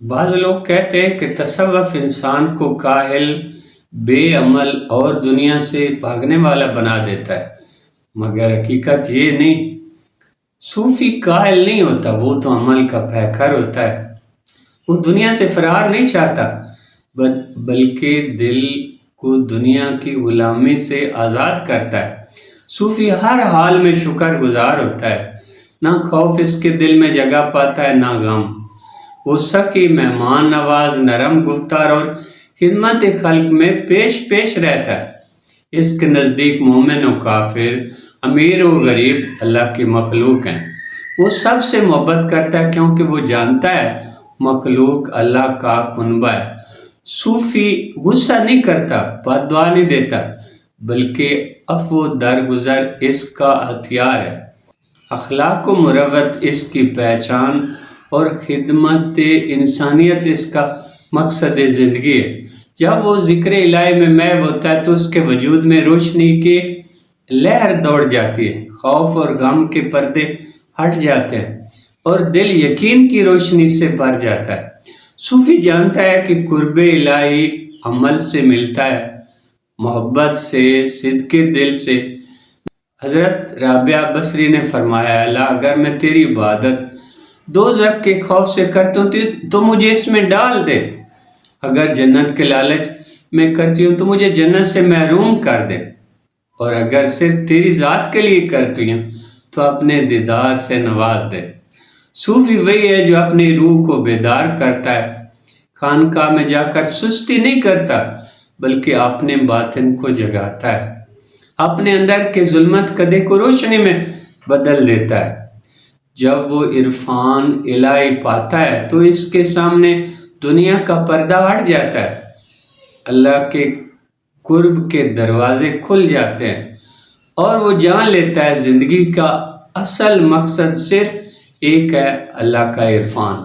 بعض لوگ کہتے ہیں کہ تصوف انسان کو کاہل، بے عمل اور دنیا سے بھاگنے والا بنا دیتا ہے، مگر حقیقت یہ نہیں۔ صوفی کاہل نہیں ہوتا، وہ تو عمل کا پیکر ہوتا ہے۔ وہ دنیا سے فرار نہیں چاہتا، بلکہ دل کو دنیا کی غلامی سے آزاد کرتا ہے۔ صوفی ہر حال میں شکر گزار ہوتا ہے، نہ خوف اس کے دل میں جگہ پاتا ہے نہ غم۔ وہ سخی، مہمان نواز، نرم گفتار اور خدمت خلق میں پیش رہتا ہے۔ اس کے نزدیک مومن و کافر، امیر و غریب اللہ کی مخلوق ہیں۔ وہ سب سے محبت کرتا ہے کیونکہ وہ جانتا ہے مخلوق اللہ کا کنبہ ہے۔ صوفی غصہ نہیں کرتا، بد دعا نہیں دیتا، بلکہ عفو درگزر اس کا ہتھیار ہے۔ اخلاق و مروت اس کی پہچان اور خدمت انسانیت اس کا مقصد زندگی ہے۔ جب وہ ذکر الہی میں محو ہوتا ہے تو اس کے وجود میں روشنی کی لہر دوڑ جاتی ہے، خوف اور غم کے پردے ہٹ جاتے ہیں اور دل یقین کی روشنی سے بھر جاتا ہے۔ صوفی جانتا ہے کہ قرب الہی عمل سے ملتا ہے، محبت سے، صدق دل سے۔ حضرت رابعہ بصری نے فرمایا، اللہ اگر میں تیری عبادت دوزخ کے خوف سے کرتا ہوں تو مجھے اس میں ڈال دے، اگر جنت کے لالچ میں کرتی ہوں تو مجھے جنت سے محروم کر دے، اور اگر صرف تیری ذات کے لیے کرتی ہوں تو اپنے دیدار سے نواز دے۔ صوفی وہی ہے جو اپنی روح کو بیدار کرتا ہے، خانقاہ میں جا کر سستی نہیں کرتا، بلکہ اپنے باطن کو جگاتا ہے، اپنے اندر کے ظلمت کدے کو روشنی میں بدل دیتا ہے۔ جب وہ عرفان الہی پاتا ہے تو اس کے سامنے دنیا کا پردہ ہٹ جاتا ہے، اللہ کے قرب کے دروازے کھل جاتے ہیں، اور وہ جان لیتا ہے زندگی کا اصل مقصد صرف ایک ہے، اللہ کا عرفان۔